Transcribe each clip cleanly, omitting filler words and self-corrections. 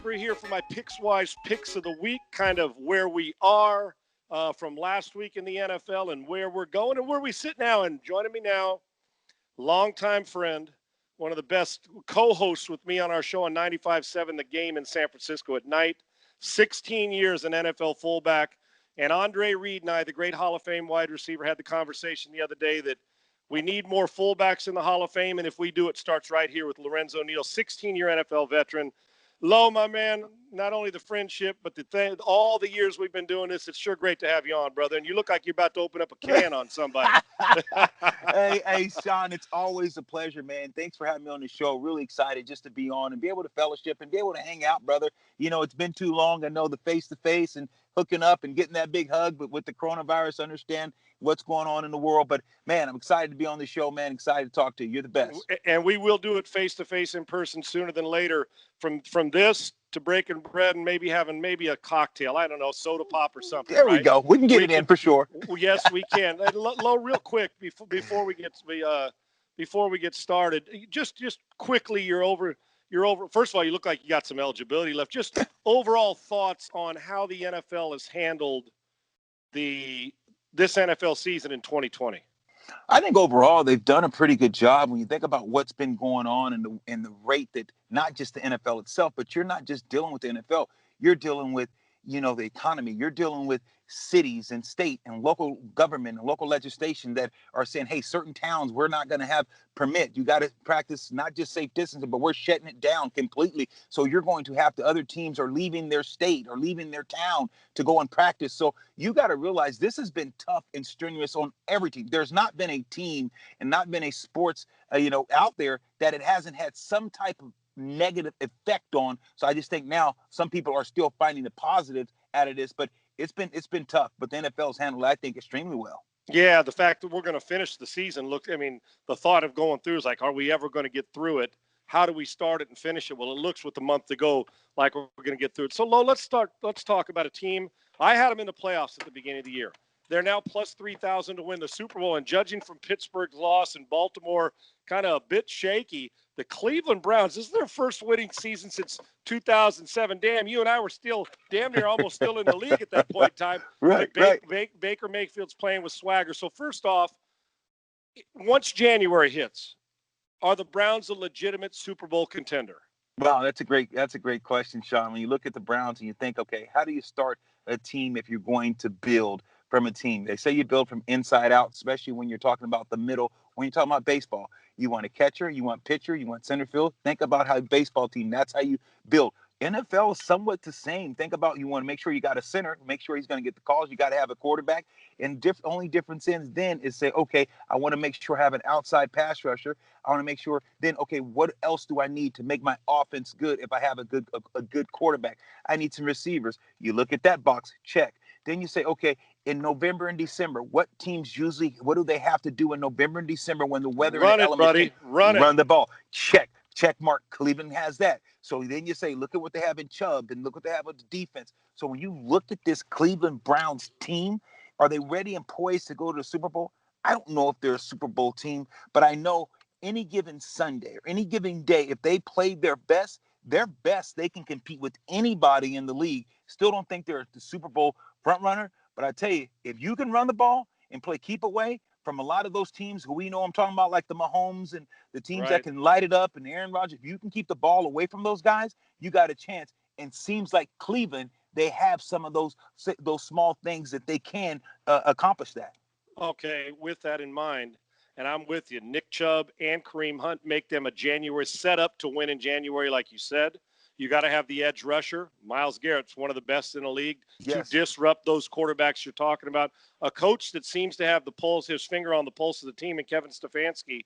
Salisbury here for my Pickswise picks of the week, kind of where we are from last week in the NFL and where we're going and where we sit now. And joining me now, longtime friend, one of the best co-hosts with me on our show on 95.7 The Game in San Francisco at night, 16 years an NFL fullback. And Andre Reed and I, the great Hall of Fame wide receiver, had the conversation the other day that we need more fullbacks in the Hall of Fame, and if we do, it starts right here with Lorenzo Neal, 16-year NFL veteran. Lo, my man, not only the friendship, but all the years we've been doing this, it's sure great to have you on, brother. And you look like you're about to open up a can on somebody. Hey, Sean, it's always a pleasure, man. Thanks for having me on the show. Really excited just to be on and be able to fellowship and be able to hang out, brother. You know, it's been too long. I know the face-to-face and hooking up and getting that big hug, but with the coronavirus, understand what's going on in the world. But, man, I'm excited to be on the show, man. Excited to talk to you. You're the best. And we will do it face-to-face in person sooner than later. From this to breaking bread and maybe having a cocktail. I don't know, soda pop or something. There we go. We can get it in for sure. Yes, we can. Lo, real quick before we get started, just quickly, you're over. First of all, you look like you got some eligibility left. Just overall thoughts on how the NFL has handled this NFL season in 2020. I think overall they've done a pretty good job when you think about what's been going on and the rate that not just the NFL itself, but you're not just dealing with the NFL. You're dealing with, the economy. You're dealing with cities and state and local government and local legislation that are saying, hey, certain towns, we're not going to have permit. You got to practice not just safe distancing, but we're shutting it down completely. So you're going to have other teams are leaving their state or leaving their town to go and practice. So you got to realize this has been tough and strenuous on every team. There's not been a team and not been a sports, out there that it hasn't had some type of negative effect on. So I just think now some people are still finding the positives out of this, but it's been tough. But the NFL's handled it, I think, extremely well. Yeah, the fact that we're going to finish the season, the thought of going through is like, are we ever going to get through it? How do we start it and finish it? Well, it looks with the month to go like we're going to get through it. So, Lo, let's talk about a team. I had them in the playoffs at the beginning of the year. They're now plus 3,000 to win the Super Bowl. And judging from Pittsburgh's loss and Baltimore, kind of a bit shaky, the Cleveland Browns, this is their first winning season since 2007. Damn, you and I were still damn near almost still in the league at that point in time. Right. Baker Mayfield's playing with swagger. So first off, once January hits, are the Browns a legitimate Super Bowl contender? Wow, that's a great question, Sean. When you look at the Browns and you think, okay, how do you start a team if you're going to build from a team? They say you build from inside out, especially when you're talking about the middle. When you're talking about baseball, you want a catcher, you want pitcher, you want center field. Think about how a baseball team, that's how you build. NFL is somewhat the same. Think about, you want to make sure you got a center, make sure he's going to get the calls. You got to have a quarterback. And only difference then is say, okay, I want to make sure I have an outside pass rusher. I want to make sure then, okay, what else do I need to make my offense good if I have a good quarterback? I need some receivers. You look at that box, check. Then you say, okay, in November and December, what do they have to do in November and December when the weather Run and it, buddy. Run the ball? Check mark. Cleveland has that. So then you say, look at what they have in Chubb and look what they have with the defense. So when you look at this Cleveland Browns team, are they ready and poised to go to the Super Bowl? I don't know if they're a Super Bowl team, but I know any given Sunday or any given day, if they play their best, they can compete with anybody in the league. Still don't think they're the Super Bowl front runner, but I tell you, if you can run the ball and play keep away from a lot of those teams who we know I'm talking about, like the Mahomes and the teams that can light it up and Aaron Rodgers, if you can keep the ball away from those guys, you got a chance. And seems like Cleveland, they have some of those small things that they can accomplish that. Okay, with that in mind, and I'm with you, Nick Chubb and Kareem Hunt make them a January setup to win in January, like you said. You got to have the edge rusher. Myles Garrett's one of the best in the league to disrupt those quarterbacks you're talking about. A coach that seems to have his finger on the pulse of the team, and Kevin Stefanski.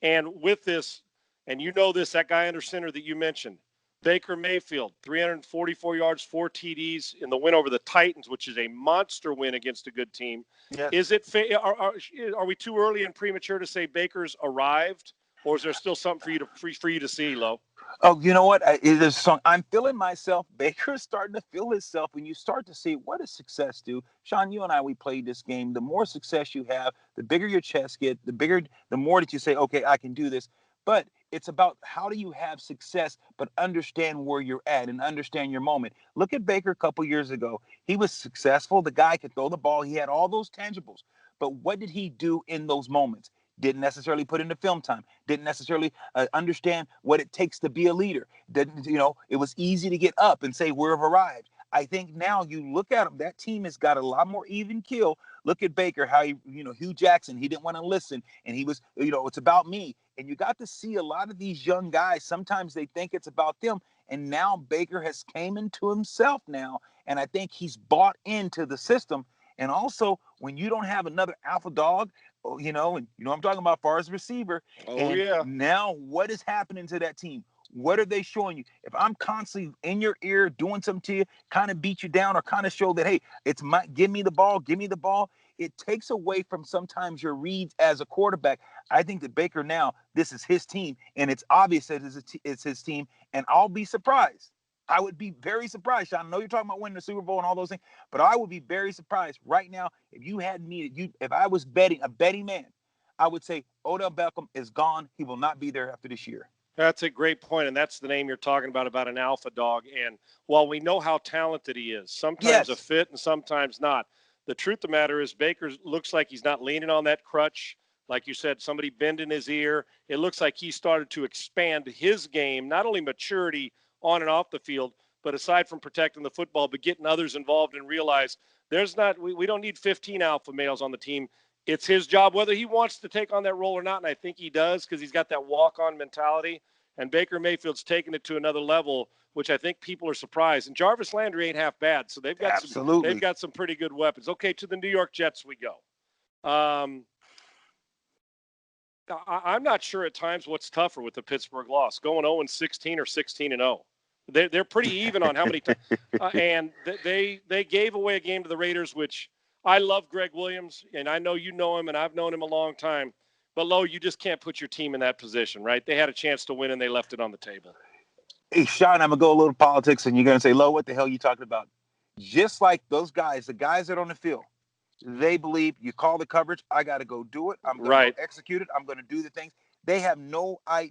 And with this, and you know this, that guy under center that you mentioned, Baker Mayfield, 344 yards, 4 TDs in the win over the Titans, which is a monster win against a good team. Yes. Is it are we too early and premature to say Baker's arrived, or is there still something for you to see, Lo? Oh, you know what? It is song. I'm feeling myself. Baker's starting to feel himself. When you start to see what does success do, Sean, you and I, we played this game. The more success you have, the bigger your chest get, the more that you say, okay, I can do this. But It's about how do you have success, but understand where you're at and understand your moment. Look at Baker a couple years ago. He was successful. The guy could throw the ball. He had all those tangibles. But what did he do in those moments? Didn't necessarily put into film time. Didn't necessarily understand what it takes to be a leader. Didn't, it was easy to get up and say, we've arrived. I think now you look at him, that team has got a lot more even keel. Look at Baker, how Hugh Jackson, he didn't want to listen. And he was, it's about me. And you got to see a lot of these young guys. Sometimes they think it's about them. And now Baker has came into himself now. And I think he's bought into the system. And also, when you don't have another alpha dog, and I'm talking about as far as receiver. Oh, yeah. Now what is happening to that team? What are they showing you? If I'm constantly in your ear doing something to you, kind of beat you down or kind of show that, hey, give me the ball, it takes away from sometimes your reads as a quarterback. I think that Baker now, this is his team, and it's obvious that it's his team, and I'll be surprised. I would be very surprised. I know you're talking about winning the Super Bowl and all those things, but I would be very surprised right now if you had me, if I was a betting man, I would say Odell Beckham is gone. He will not be there after this year. That's a great point, and that's the name you're talking about an alpha dog. And while we know how talented he is, sometimes a fit and sometimes not, the truth of the matter is Baker looks like he's not leaning on that crutch. Like you said, somebody bending his ear. It looks like he started to expand his game, not only maturity on and off the field, but aside from protecting the football, but getting others involved and realize we don't need 15 alpha males on the team. It's his job, whether he wants to take on that role or not, and I think he does because he's got that walk-on mentality. And Baker Mayfield's taking it to another level, which I think people are surprised. And Jarvis Landry ain't half bad, so they've got some pretty good weapons. Okay, to the New York Jets we go. I'm not sure at times what's tougher with the Pittsburgh loss, going 0-16 or 16-0. They're pretty even on how many times. And they gave away a game to the Raiders, which I love Greg Williams, and I know you know him, and I've known him a long time. But, Lo, you just can't put your team in that position, right? They had a chance to win, and they left it on the table. Hey, Sean, I'm going to go a little politics, and you're going to say, Lo, what the hell are you talking about? Just like those guys, the guys that are on the field, they believe you call the coverage, I got to go do it. I'm going to execute it. I'm going to do the things. They have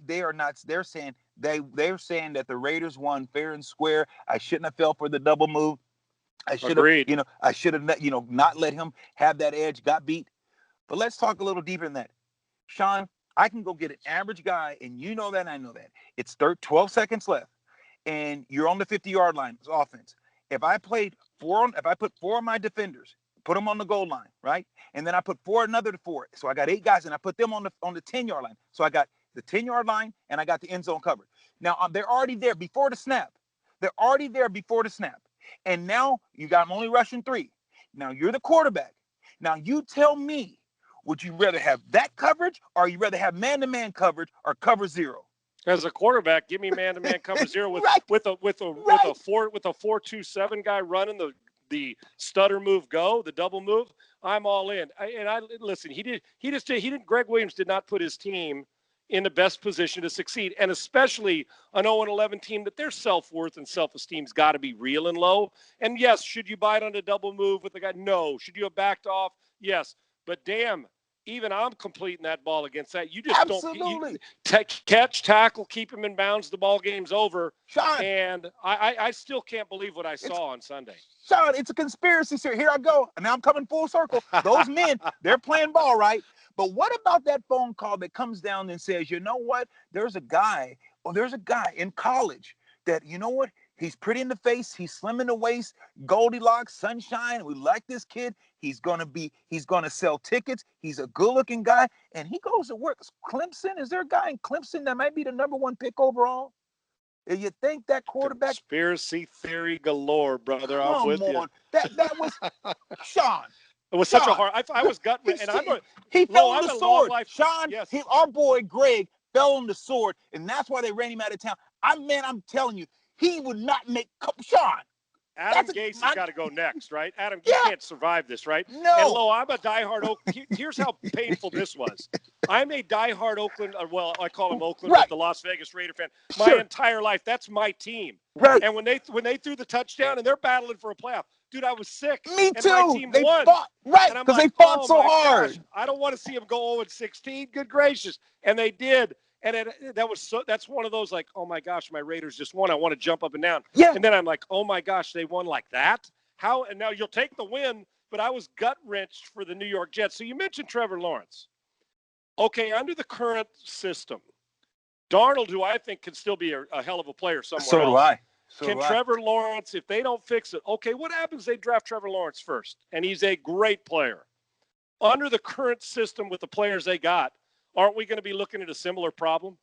they're saying that the Raiders won fair and square. I shouldn't have fell for the double move. I should have, not let him have that edge, got beat. But let's talk a little deeper than that. Sean, I can go get an average guy, and you know that, and I know that. It's 12 seconds left, and you're on the 50-yard line. It's offense. If I put four of my defenders, put them on the goal line, right? And then I put another four. So I got 8 guys, and I put them on the 10-yard line. So I got the 10-yard line, and I got the end zone covered. Now, they're already there before the snap. And now you got them only rushing 3. Now, you're the quarterback. Now, you tell me, would you rather have that coverage, or you rather have man-to-man coverage or cover 0? As a quarterback, give me man-to-man cover 0 with a 4-2-7 guy running the stutter move go, the double move. I'm all in. Listen. Greg Williams did not put his team in the best position to succeed, and especially an 0-11 team that their self-worth and self-esteem's got to be real and low. And yes, should you bite on a double move with the guy? No. Should you have backed off? Yes. But damn, even I'm completing that ball against that. You just don't catch, tackle, keep him in bounds. The ball game's over. Sean, and I still can't believe what I saw on Sunday. Sean, it's a conspiracy theory. Here I go. And now I'm coming full circle. Those men, they're playing ball, right? But what about that phone call that comes down and says, you know what? There's a guy in college that, you know what? He's pretty in the face. He's slim in the waist, Goldilocks, sunshine. We like this kid. He's going to sell tickets. He's a good-looking guy. And he goes to work. Clemson, is there a guy in Clemson that might be the number 1 pick overall? You think that quarterback? Conspiracy theory galore, brother. I'm with you. That was Sean. It was such a hard. I was gut, and he fell on the sword. Sean, yes. Our boy Greg fell on the sword, and that's why they ran him out of town. I'm telling you, he would not make Sean. Adam Gase's got to go next, right? Adam, you can't survive this, right? No. And Lo, I'm a diehard Oakland. Here's how painful this was. I'm a diehard Oakland. Well, I call him Oakland, but the Las Vegas Raider fan. My entire life, that's my team. Right. And when they threw the touchdown and they're battling for a playoff, dude, I was sick. Me too. And my team won. Right, because they fought so hard. Gosh, I don't want to see them go 0-16. Good gracious. And they did. And that's one of those like, oh my gosh, my Raiders just won. I want to jump up and down. Yeah. And then I'm like, oh my gosh, they won like that? How? And now you'll take the win, but I was gut-wrenched for the New York Jets. So you mentioned Trevor Lawrence. Okay, under the current system, Darnold, who I think can still be a hell of a player somewhere So else. do I. Can Trevor Lawrence, if they don't fix it, okay, what happens? They draft Trevor Lawrence first, and he's a great player. Under the current system with the players they got, aren't we going to be looking at a similar problem?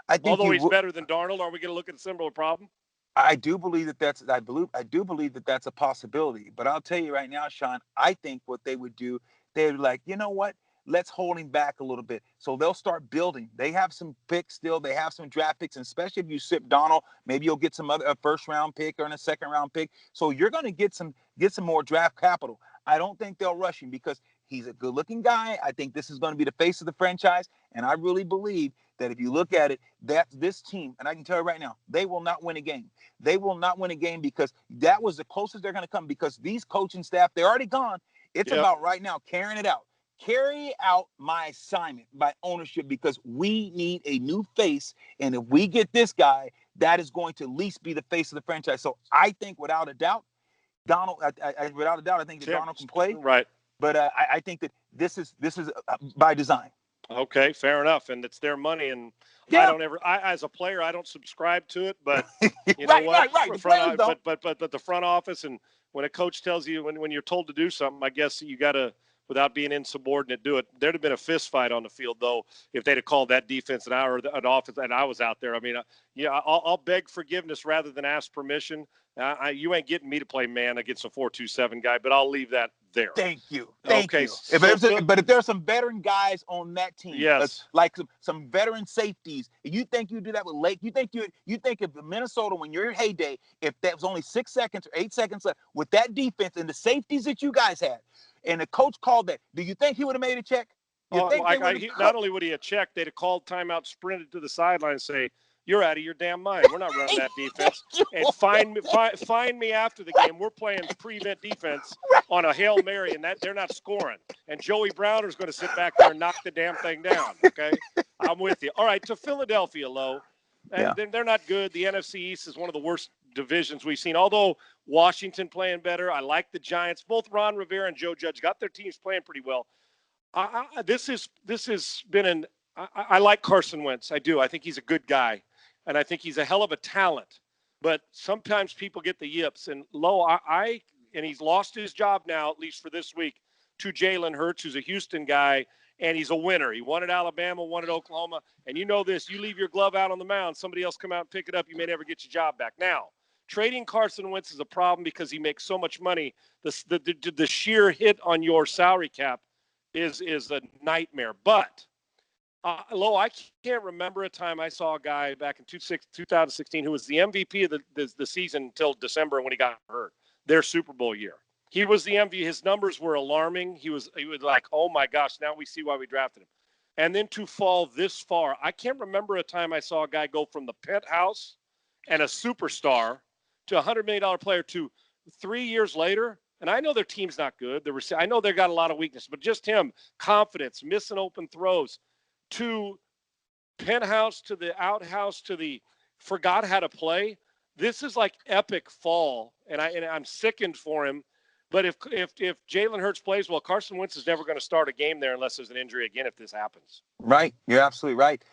I think Although he's better than Darnold, are we going to look at a similar problem? I do believe that's a possibility. But I'll tell you right now, Sean, I think what they would do, they would like, you know what? Let's hold him back a little bit. So they'll start building. They have some picks still. They have some draft picks, and especially if you sip Donald, maybe you'll get some other a first round pick or a second round pick. So you're going to get some more draft capital. I don't think they'll rush him because he's a good looking guy. I think this is going to be the face of the franchise, and I really believe that if you look at it, that this team, and I can tell you right now, they will not win a game. They will not win a game because that was the closest they're going to come because these coaching staff, they're already gone. It's about right now carrying it out. Carry out my assignment by ownership because we need a new face. And if we get this guy, that is going to at least be the face of the franchise. So I think without a doubt, Donald, I think that Donald can play. Right. But I think that this is by design. Okay, fair enough. And it's their money. And as a player, I don't subscribe to it. But you know what? Right. But the front office and when a coach tells you when you're told to do something, I guess you got to, without being insubordinate, do it. There'd have been a fist fight on the field, though, if they'd have called that defense an offense and I was out there. I mean, I'll beg forgiveness rather than ask permission. You ain't getting me to play man against a 4-2-7 guy, but I'll leave that there. Thank you. But if there's some veteran guys on that team, yes, like some veteran safeties, you think you do that with Lake? You think if Minnesota, when you're in heyday, if that was only 6 seconds or 8 seconds left with that defense and the safeties that you guys had, and the coach called that, do you think he would have made a check? Not only would he have checked, they'd have called timeout, sprinted to the sideline, and say, "You're out of your damn mind. We're not running that defense." And find me after the game. We're playing prevent defense on a Hail Mary, and that they're not scoring. And Joey Browner's going to sit back there and knock the damn thing down. Okay, I'm with you. All right, to Philadelphia, Lo. And they're not good. The NFC East is one of the worst divisions we've seen. Although Washington playing better, I like the Giants. Both Ron Rivera and Joe Judge got their teams playing pretty well. This has been I like Carson Wentz. I do. I think he's a good guy, and I think he's a hell of a talent. But sometimes people get the yips. And Lo, and he's lost his job now, at least for this week, to Jalen Hurts, who's a Houston guy, and he's a winner. He won at Alabama, won at Oklahoma. And you know this, you leave your glove out on the mound, somebody else come out and pick it up, you may never get your job back. Now, trading Carson Wentz is a problem because he makes so much money. The sheer hit on your salary cap is a nightmare. But, Lo, I can't remember a time I saw a guy back in 2016 who was the MVP of the season until December when he got hurt, their Super Bowl year. He was the MVP. His numbers were alarming. He was like, oh, my gosh, now we see why we drafted him. And then to fall this far, I can't remember a time I saw a guy go from the penthouse and a superstar to a $100 million player to 3 years later. And I know their team's not good. I know they've got a lot of weakness, but just him, confidence, missing open throws, to penthouse to the outhouse to the forgot how to play. This is like epic fall, and I'm sickened for him. But if Jalen Hurts plays well, Carson Wentz is never going to start a game there unless there's an injury again if this happens. Right. You're absolutely right.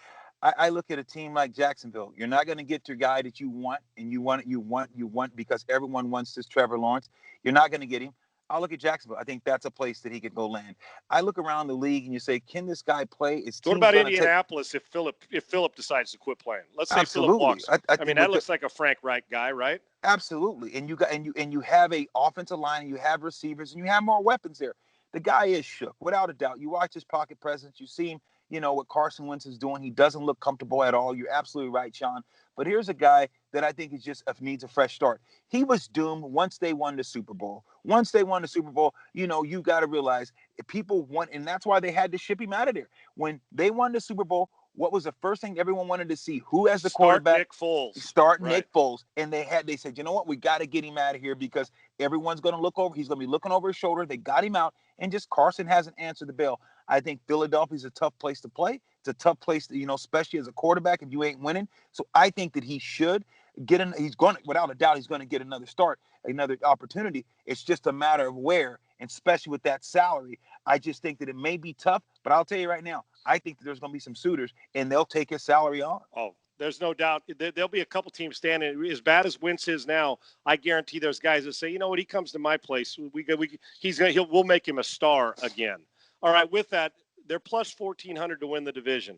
I look at a team like Jacksonville. You're not going to get your guy that you want, and you want because everyone wants this Trevor Lawrence. You're not going to get him. I'll look at Jacksonville. I think that's a place that he could go land. I look around the league and you say, can this guy play? What about Indianapolis if Phillip decides to quit playing? Let's say Phillip walks. I mean, that looks like a Frank Reich guy, right? Absolutely. And you have a offensive line, and you have receivers, and you have more weapons there. The guy is shook, without a doubt. You watch his pocket presence. You see him, what Carson Wentz is doing. He doesn't look comfortable at all. You're absolutely right, Sean. But here's a guy that I think needs a fresh start. He was doomed once they won the Super Bowl. Once they won the Super Bowl, you got to realize people want, and that's why they had to ship him out of there. When they won the Super Bowl, what was the first thing everyone wanted to see? Who as the quarterback? Nick Foles. Nick Foles. And they said, you know what? We got to get him out of here because everyone's going to look over. He's going to be looking over his shoulder. They got him out, and just Carson hasn't answered the bell. I think Philadelphia's a tough place to play. It's a tough place to, especially as a quarterback if you ain't winning. So I think that he should get in. He's going to, without a doubt, he's going to get another start, another opportunity. It's just a matter of where, and especially with that salary. I just think that it may be tough, but I'll tell you right now, I think that there's going to be some suitors, and they'll take his salary on. Oh, there's no doubt. There'll be a couple teams standing. As bad as Wentz is now, I guarantee there's guys that say, you know what, he comes to my place, we'll make him a star again. All right, with that, they're plus 1,400 to win the division.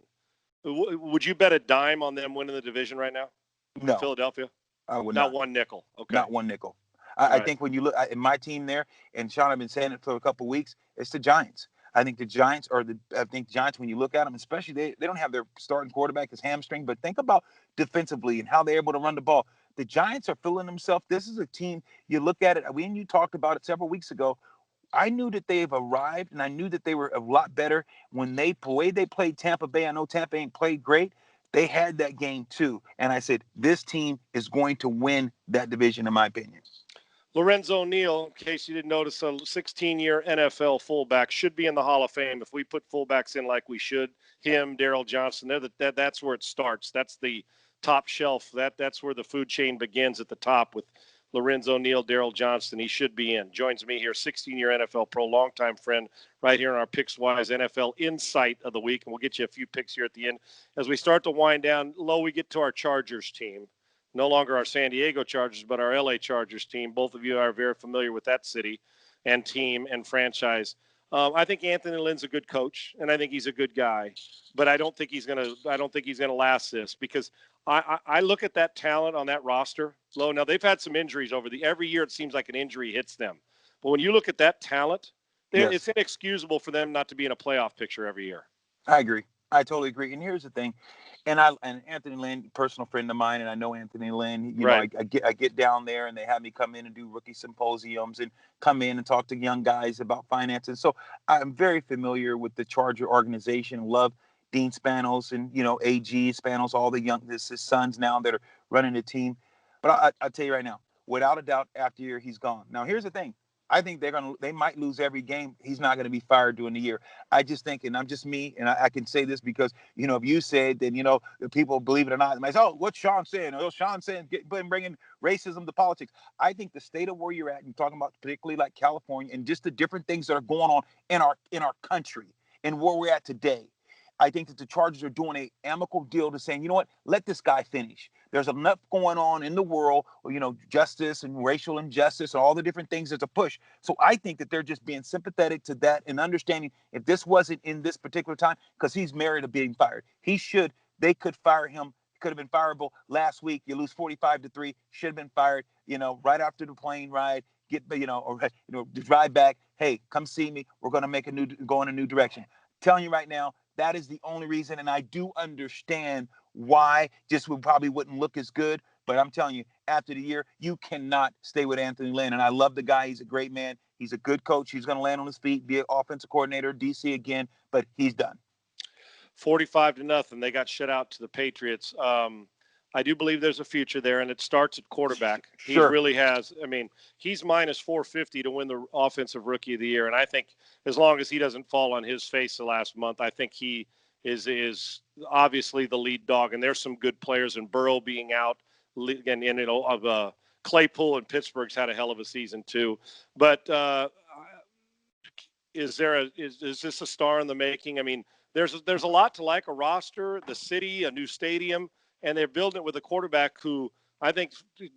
Would you bet a dime on them winning the division right now? No, Philadelphia? I would Not not. one nickel. Okay. Not one nickel. I think when you look at my team there, and Sean, I've been saying it for a couple of weeks, it's the Giants. I think the Giants when you look at them, especially they don't have their starting quarterback, his hamstring, but think about defensively and how they're able to run the ball. The Giants are feeling themselves. This is a team, you look at it, when you talked about it several weeks ago, I knew that they've arrived, and I knew that they were a lot better when the way they played Tampa Bay. I know Tampa ain't played great. They had that game too. And I said, this team is going to win that division, in my opinion. Lorenzo Neal, in case you didn't notice, a 16-year NFL fullback, should be in the Hall of Fame if we put fullbacks in like we should. Him, Daryl Johnson, that's where it starts. That's the top shelf. That's where the food chain begins at the top with Lorenzo Neal, Daryl Johnston. He should be in. Joins me here, 16-year NFL pro, longtime friend, right here on our Pickswise NFL Insight of the Week. And we'll get you a few picks here at the end. As we start to wind down, low, we get to our Chargers team. No longer our San Diego Chargers, but our LA Chargers team. Both of you are very familiar with that city and team and franchise. I think Anthony Lynn's a good coach, and I think he's a good guy. But I don't think he's gonna last this, because I look at that talent on that roster. Low. Now they've had some injuries every year. It seems like an injury hits them. But when you look at that talent, Yes. It's inexcusable for them not to be in a playoff picture every year. I agree. I totally agree. And here's the thing, and Anthony Lynn, personal friend of mine, and I know Anthony Lynn. Right. I get down there, and they have me come in and do rookie symposiums and come in and talk to young guys about finances. So I'm very familiar with the Charger organization. Love Dean Spanos and AG Spanos, all the his sons now that are running the team. But I'll tell you right now, without a doubt, after a year he's gone. Now here's the thing. I think they might lose every game. He's not going to be fired during the year. I just think, and I'm just me, and I can say this because, if you said, then, the people, believe it or not, they might say, oh, what's Sean saying? Oh, Sean saying, bringing racism to politics. I think the state of where you're at, and talking about particularly like California, and just the different things that are going on in our country and where we're at today, I think that the Chargers are doing an amicable deal to saying, you know what, let this guy finish. There's enough going on in the world, justice and racial injustice and all the different things. There's a push. So I think that they're just being sympathetic to that and understanding if this wasn't in this particular time, because he's married to being fired. They could fire him. He could have been fireable last week. You lose 45-3, should have been fired, right after the plane ride, drive back. Hey, come see me. We're going to go in a new direction. Telling you right now, that is the only reason, and I do understand why. Just probably wouldn't look as good, but I'm telling you, after the year, you cannot stay with Anthony Lynn. And I love the guy. He's a great man. He's a good coach. He's going to land on his feet, be an offensive coordinator, DC again, but he's done. 45-0. They got shut out to the Patriots. I do believe there's a future there, and it starts at quarterback. He really has. I mean, he's minus 450 to win the Offensive Rookie of the Year, and I think as long as he doesn't fall on his face the last month, I think he is obviously the lead dog. And there's some good players, and Burrow being out, and Claypool in Pittsburgh's had a hell of a season too. But is this a star in the making? I mean, there's a lot to like: a roster, the city, a new stadium. And they're building it with a quarterback who I think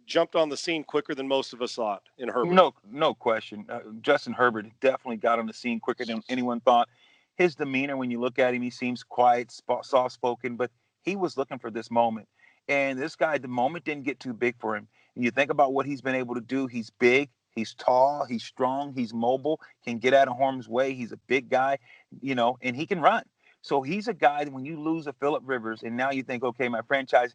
jumped on the scene quicker than most of us thought in Herbert. No question. Justin Herbert definitely got on the scene quicker than anyone thought. His demeanor, when you look at him, he seems quiet, soft-spoken, but he was looking for this moment. And this guy, the moment didn't get too big for him. And you think about what he's been able to do. He's big, he's tall, he's strong, he's mobile, can get out of harm's way. He's a big guy, and he can run. So he's a guy that when you lose a Phillip Rivers and now you think, okay, my franchise,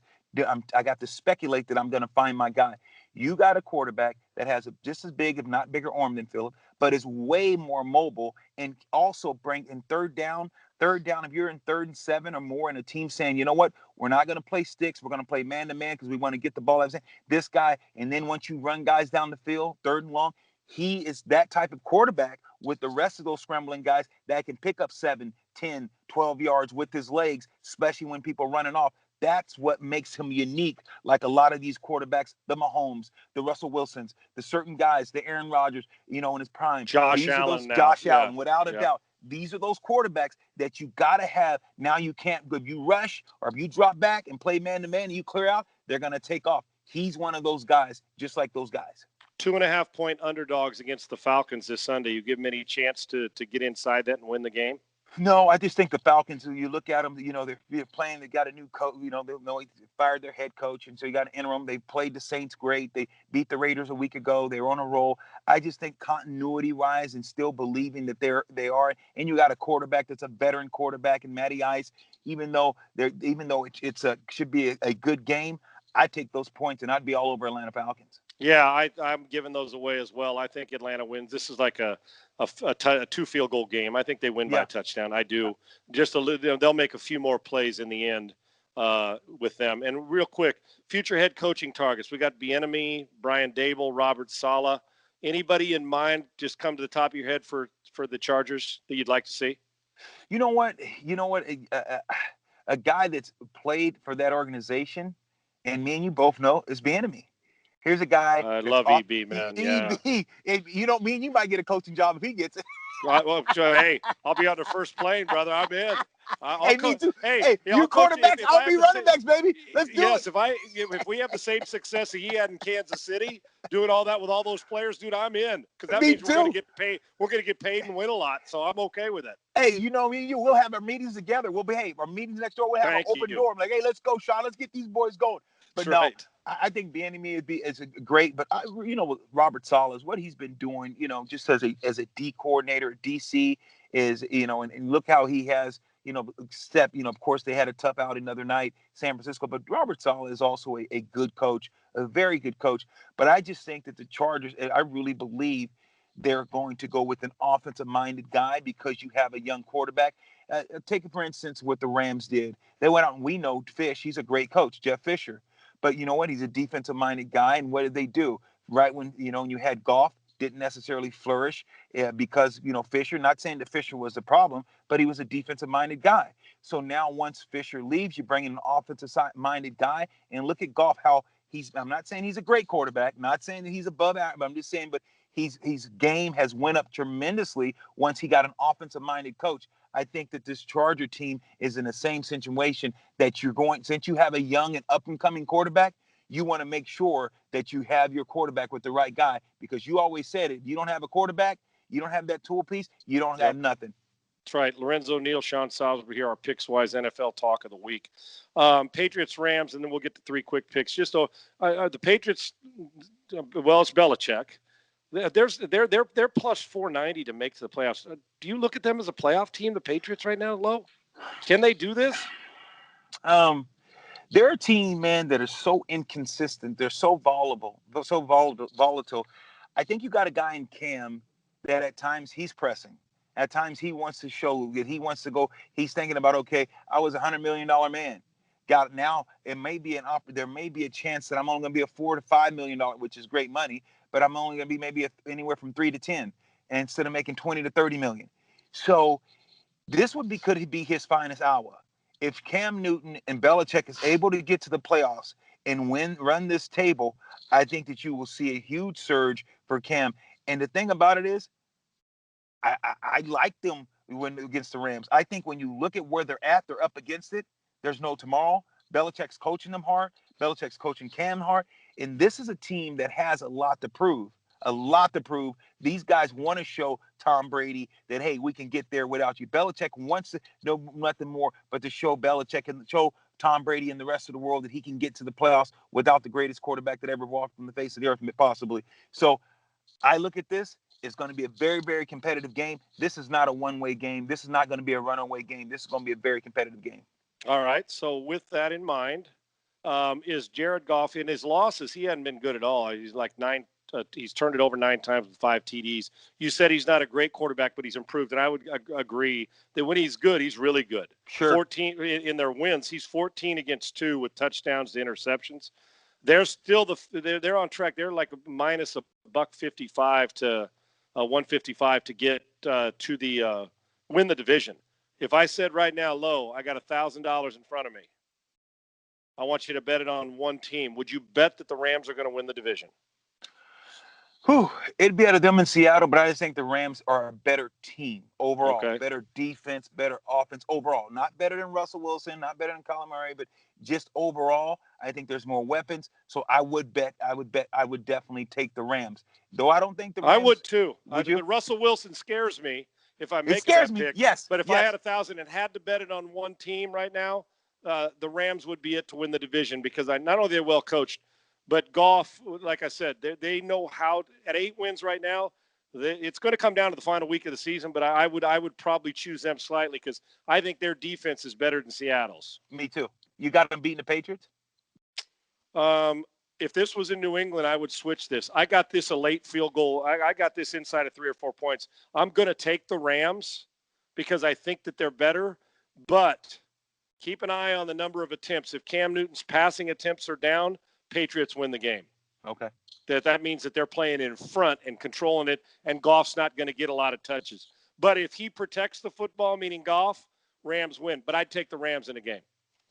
I got to speculate that I'm going to find my guy. You got a quarterback that has just as big, if not bigger arm than Phillip, but is way more mobile and also bring in third down, if you're in 3rd and 7 or more and a team saying, you know what, we're not going to play sticks. We're going to play man-to-man because we want to get the ball. This guy, and then once you run guys down the field, 3rd and long, he is that type of quarterback with the rest of those scrambling guys that can pick up 7, 10, 12 yards with his legs, especially when people are running off. That's what makes him unique. Like a lot of these quarterbacks, the Mahomes, the Russell Wilsons, the certain guys, the Aaron Rodgers, in his prime. Josh These are Allen those now. Josh Yeah. Allen, without a doubt. These are those quarterbacks that you got to have. Now you can't, if you rush or if you drop back and play man-to-man and you clear out, they're going to take off. He's one of those guys, just like those guys. 2.5-point underdogs against the Falcons this Sunday. You give them any chance to get inside that and win the game? No, I just think the Falcons, you look at them, they're playing, they got a new coach, they fired their head coach, and so you got an interim. They played the Saints great. They beat the Raiders a week ago. They were on a roll. I just think continuity-wise and still believing that they are, and you got a quarterback that's a veteran quarterback in Matty Ice, even though it's should be a good game, I take those points, and I'd be all over Atlanta Falcons. Yeah, I'm giving those away as well. I think Atlanta wins. This is like a 2-field goal game. I think they win by a touchdown. I do. Just they'll make a few more plays in the end with them. And real quick, future head coaching targets. We got Bieniemy, Brian Dable, Robert Saleh. Anybody in mind just come to the top of your head for the Chargers that you'd like to see? You know what? A guy that's played for that organization, and me and you both know, is Bieniemy. Here's a guy. I love EB, man. Yeah. Me and you might get a coaching job if he gets it. Well, hey, I'll be on the first plane, brother. I'm in. Me too. Hey, you quarterbacks, I'll be running backs, baby. Let's do it. Yes, if we have the same success that he had in Kansas City, doing all that with all those players, dude, I'm in. Because that means we're going to get paid. We're going to get paid and win a lot. So I'm okay with it. Hey, me and you, we'll have our meetings together. We'll behave. Our meetings next door, we'll have an open door. I'm like, hey, let's go, Sean. Let's get these boys going. But That's right. I think Bieniemy is a great, but with Robert Saleh, what he's been doing, just as a D coordinator, DC is, and look how he has, of course they had a tough outing the other night, San Francisco, but Robert Saleh is also a good coach, a very good coach. But I just think that the Chargers, I really believe they're going to go with an offensive-minded guy because you have a young quarterback. Take it, for instance, what the Rams did. They went out and we know Fish, he's a great coach, Jeff Fisher. But you know what? He's a defensive-minded guy. And what did they do? Right when, you had Goff, didn't necessarily flourish because, Fisher, not saying that Fisher was the problem, but he was a defensive-minded guy. So now once Fisher leaves, you bring in an offensive-minded guy. And look at Goff, how I'm not saying he's a great quarterback, not saying that he's above average, but I'm just saying, but his game has went up tremendously once he got an offensive-minded coach. I think that this Charger team is in the same situation that since you have a young and up-and-coming quarterback, you want to make sure that you have your quarterback with the right guy, because you always said it. You don't have a quarterback, you don't have that tool piece, you don't have nothing. That's right. Lorenzo Neal, Sean Salisbury here, our Pickswise NFL Talk of the Week. Patriots, Rams, and then we'll get to 3 quick picks. Just the Patriots, well, it's Belichick. They're plus 490 to make to the playoffs. Do you look at them as a playoff team, the Patriots right now, low? Can they do this? They're a team, man, that is so inconsistent. They're so volatile. I think you got a guy in Cam that at times he's pressing. At times he wants to show that he wants to go. He's thinking about, okay, I was $100 million man. Now it may be there may be a chance that I'm only going to be a $4 to $5 million, which is great money, but I'm only going to be maybe anywhere from 3 to 10 instead of making 20 to 30 million. So this could be his finest hour. If Cam Newton and Belichick is able to get to the playoffs and run this table, I think that you will see a huge surge for Cam. And the thing about it is, I like them when against the Rams. I think when you look at where they're up against it. There's no tomorrow. Belichick's coaching them hard. Belichick's coaching Cam hard. And this is a team that has a lot to prove. These guys want to show Tom Brady that, hey, we can get there without you. Belichick wants to know nothing more but to show Belichick and show Tom Brady and the rest of the world that he can get to the playoffs without the greatest quarterback that ever walked on the face of the earth, possibly. So I look at this. It's going to be a very, very competitive game. This is not a one-way game. This is not going to be a runaway game. This is going to be a very competitive game. All right. So with that in mind, is Jared Goff in his losses? He hadn't been good at all. He's like he's turned it over 9 times with 5 TDs. You said he's not a great quarterback, but he's improved. And I would agree that when he's good, he's really good. Sure. 14 in their wins. He's 14 against 2 with touchdowns to interceptions. They're still they're on track. They're like minus $155 to 155 to get to the win the division. If I said right now, Low, I got $1,000 in front of me, I want you to bet it on one team, would you bet that the Rams are going to win the division? Whew, it'd be out of them in Seattle, but I just think the Rams are a better team overall, Okay. better defense, better offense overall. Not better than Russell Wilson, not better than Kyler Murray, but just overall, I think there's more weapons. So I would definitely take the Rams. Though I don't think the I would Rams. too. Would you? The Russell Wilson scares me if I'm It making scares that me. pick. Yes. But if I Yes. had 1,000 and had to bet it on one team right now, the Rams would be it to win the division because not only they're well coached, but Goff, like I said, they know how. At 8 wins right now, it's going to come down to the final week of the season. But I would probably choose them slightly because I think their defense is better than Seattle's. Me too. You got them beating the Patriots? If this was in New England, I would switch this. I got this a late field goal. I got this inside of 3 or 4 points. I'm going to take the Rams because I think that they're better, but keep an eye on the number of attempts. If Cam Newton's passing attempts are down, Patriots win the game. Okay. That means that they're playing in front and controlling it, and Goff's not going to get a lot of touches. But if he protects the football, meaning Goff, Rams win. But I'd take the Rams in the game.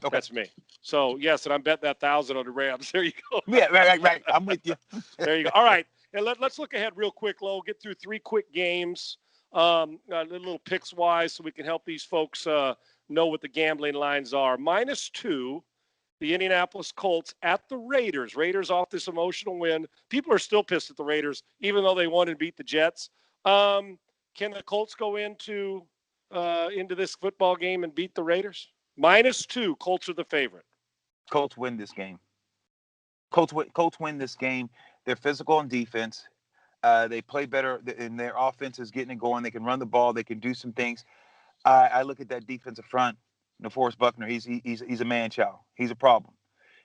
Okay. That's me. So, yes, and I'm betting that 1,000 on the Rams. There you go. Yeah, right. I'm with you. There you go. All right. And let's look ahead real quick, Lo. Get through 3 quick games, a little Pickswise, so we can help these folks know what the gambling lines are. -2, the Indianapolis Colts at the Raiders. Raiders off this emotional win. People are still pissed at the Raiders, even though they won and beat the Jets. Can the Colts go into this football game and beat the Raiders? -2, Colts are the favorite. Colts win this game. Colts win this game. They're physical on defense. They play better, and their offense is getting it going. They can run the ball. They can do some things. I look at that defensive front. DeForest Buckner. He's a man child. He's a problem,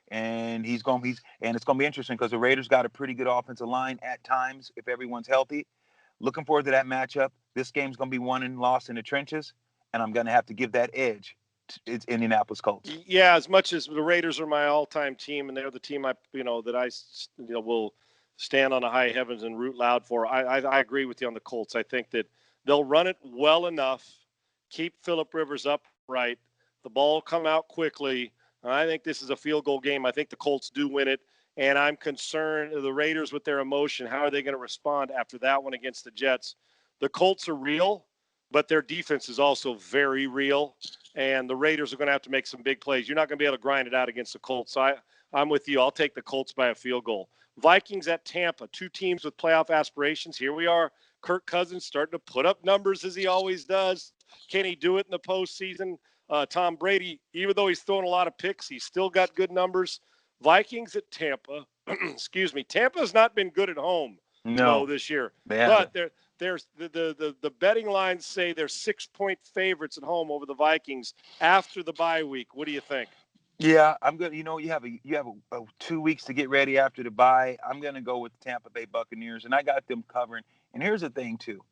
and it's going to be interesting because the Raiders got a pretty good offensive line at times if everyone's healthy. Looking forward to that matchup. This game's going to be won and lost in the trenches, and I'm going to have to give that edge. It's Indianapolis Colts. Yeah, as much as the Raiders are my all-time team, and they're the team I will stand on the high heavens and root loud for. I agree with you on the Colts. I think that they'll run it well enough, keep Phillip Rivers upright, the ball come out quickly. I think this is a field goal game. I think the Colts do win it, and I'm concerned the Raiders with their emotion. How are they going to respond after that one against the Jets? The Colts are real, but their defense is also very real. And the Raiders are going to have to make some big plays. You're not going to be able to grind it out against the Colts. So I'm with you. I'll take the Colts by a field goal. Vikings at Tampa, 2 teams with playoff aspirations. Here we are. Kirk Cousins starting to put up numbers as he always does. Can he do it in the postseason? Tom Brady, even though he's throwing a lot of picks, he's still got good numbers. Vikings at Tampa. Excuse me. Tampa's not been good at home this year. But there's the betting lines say they're 6-point favorites at home over the Vikings after the bye week. What do you think? Yeah, I'm good. You have 2 weeks to get ready after the bye. I'm gonna go with the Tampa Bay Buccaneers, and I got them covering. And here's the thing too,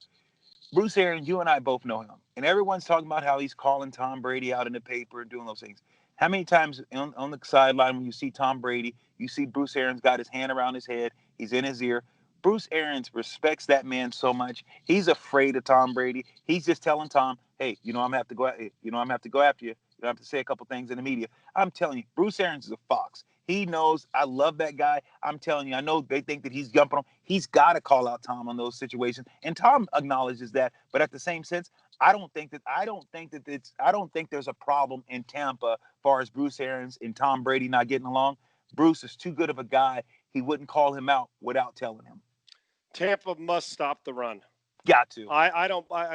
Bruce Arians, you and I both know him, and everyone's talking about how he's calling Tom Brady out in the paper and doing those things. How many times on the sideline when you see Tom Brady, you see Bruce Arians got his hand around his head, he's in his ear. Bruce Arians respects that man so much. He's afraid of Tom Brady. He's just telling Tom, "Hey, I'm gonna have to go. I'm gonna have to go after you. You have to say a couple things in the media." I'm telling you, Bruce Arians is a fox. He knows I love that guy. I'm telling you, I know they think that he's jumping on. He's got to call out Tom on those situations, and Tom acknowledges that. But at the same sense, I don't think there's a problem in Tampa as far as Bruce Arians and Tom Brady not getting along. Bruce is too good of a guy. He wouldn't call him out without telling him. Tampa must stop the run. Got to. I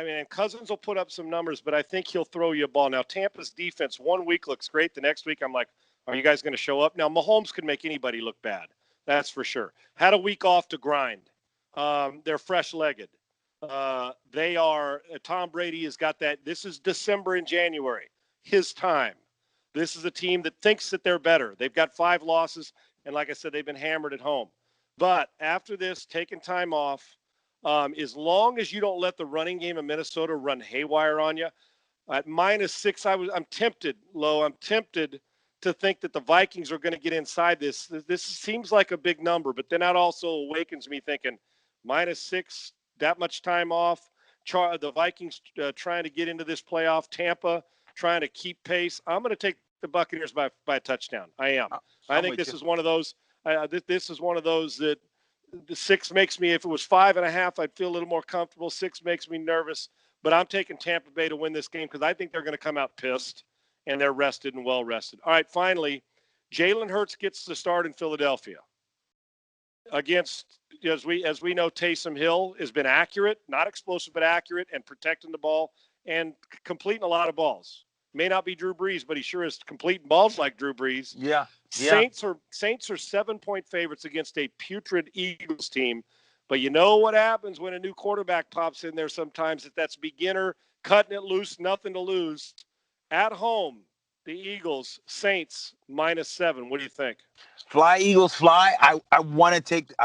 mean, Cousins will put up some numbers, but I think he'll throw you a ball. Now, Tampa's defense 1 week looks great. The next week, I'm like, are you guys going to show up? Now, Mahomes could make anybody look bad. That's for sure. Had a week off to grind. They're fresh-legged. Tom Brady has got that. This is December and January, his time. This is a team that thinks that they're better. They've got 5 losses, and like I said, they've been hammered at home. But after this, taking time off, as long as you don't let the running game of Minnesota run haywire on you, at -6, I'm tempted, Lo. I'm tempted to think that the Vikings are going to get inside this. This seems like a big number, but then that also awakens me thinking -6, that much time off. the Vikings trying to get into this playoff, Tampa trying to keep pace. I'm going to take the Buccaneers by a touchdown. I am. I think this is one of those. This is one of those that the 6 makes me. If it was 5.5, I'd feel a little more comfortable. 6 makes me nervous, but I'm taking Tampa Bay to win this game because I think they're going to come out pissed and they're rested and well rested. All right, finally, Jalen Hurts gets the start in Philadelphia against, as we know, Taysom Hill has been accurate, not explosive, but accurate and protecting the ball and completing a lot of balls. May not be Drew Brees, but he sure is completing balls like Drew Brees. Yeah. Saints are 7-point favorites against a putrid Eagles team. But you know what happens when a new quarterback pops in there sometimes, that's beginner, cutting it loose, nothing to lose. At home, the Eagles, Saints, -7. What do you think? Fly, Eagles, fly. I want to take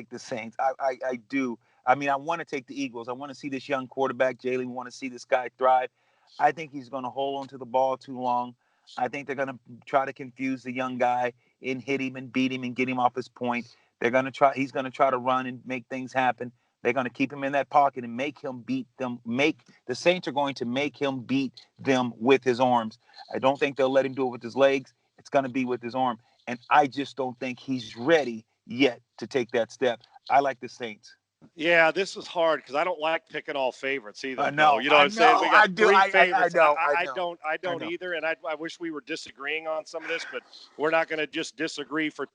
the Saints. I do. I mean, I want to take the Eagles. I want to see this young quarterback, Jalen. Want to see this guy thrive. I think he's going to hold on to the ball too long. I think they're going to try to confuse the young guy and hit him and beat him and get him off his point. He's going to try to run and make things happen. They're going to keep him in that pocket and make him beat them. The Saints are going to make him beat them with his arms. I don't think they'll let him do it with his legs. It's going to be with his arm. And I just don't think he's ready yet to take that step. I like the Saints. Yeah, this is hard because I don't like picking all favorites either. I know. You know what I'm saying? We got I do. 3 favorites. I don't either. And I wish we were disagreeing on some of this, but we're not going to just disagree for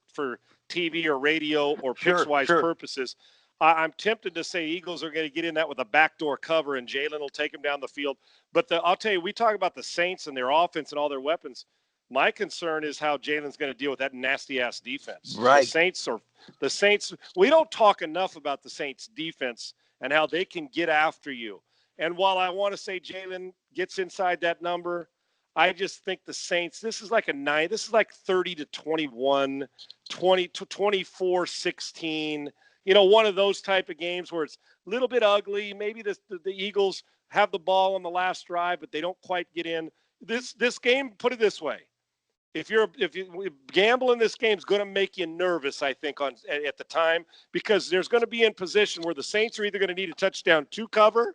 TV or radio or Pickswise purposes. I'm tempted to say Eagles are going to get in that with a backdoor cover and Jalen will take them down the field. But I'll tell you, we talk about the Saints and their offense and all their weapons. My concern is how Jalen's going to deal with that nasty-ass defense. Right. The Saints, we don't talk enough about the Saints defense and how they can get after you. And while I want to say Jalen gets inside that number, I just think the Saints, this is like 30-21, 24-16, one of those type of games where it's a little bit ugly. Maybe the Eagles have the ball on the last drive, but they don't quite get in. This game, put it this way. If you gambling, this game's going to make you nervous, I think, at the time, because there's going to be in position where the Saints are either going to need a touchdown to cover,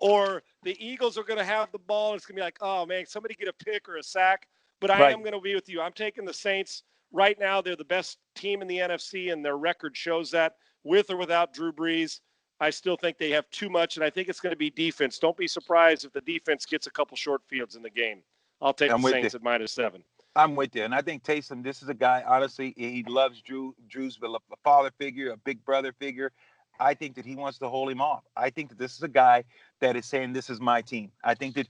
or the Eagles are going to have the ball and it's going to be like, oh man, somebody get a pick or a sack. But I am going to be with you. I'm taking the Saints right now. They're the best team in the NFC, and their record shows that, with or without Drew Brees. I still think they have too much, and I think it's going to be defense. Don't be surprised if the defense gets a couple short fields in the game. I'll take the Saints at -7. I'm with you. And I think Taysom, this is a guy, honestly, he loves Drew. Drew's a father figure, a big brother figure. I think that he wants to hold him off. I think that this is a guy that is saying, this is my team. I think that,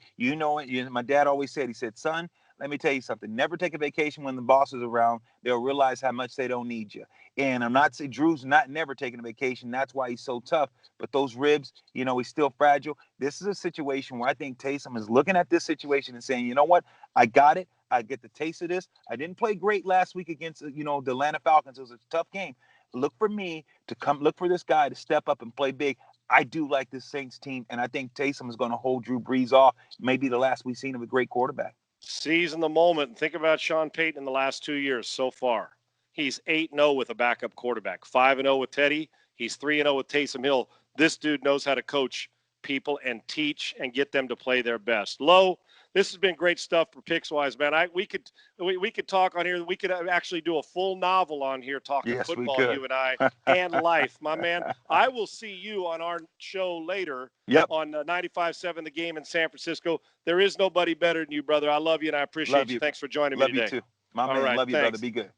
my dad always said, he said, son, let me tell you something. Never take a vacation when the boss is around. They'll realize how much they don't need you. And I'm not saying Drew's never taking a vacation. That's why he's so tough. But those ribs, he's still fragile. This is a situation where I think Taysom is looking at this situation and saying, you know what? I got it. I get the taste of this. I didn't play great last week against, the Atlanta Falcons. It was a tough game. Look for me to look for this guy to step up and play big. I do like this Saints team, and I think Taysom is going to hold Drew Brees off. Maybe the last we've seen of a great quarterback. Seize in the moment. Think about Sean Payton in the last 2 years so far. He's 8-0 with a backup quarterback, 5-0 with Teddy. He's 3-0 with Taysom Hill. This dude knows how to coach people and teach and get them to play their best. Lo, this has been great stuff for Pickswise, man. We could talk on here. We could actually do a full novel on here talking football, you and I, and life, my man. I will see you on our show later on 95.7 The Game in San Francisco. There is nobody better than you, brother. I love you, and I appreciate you. Thanks for joining me today. Love you too. My man, love you, brother. Be good.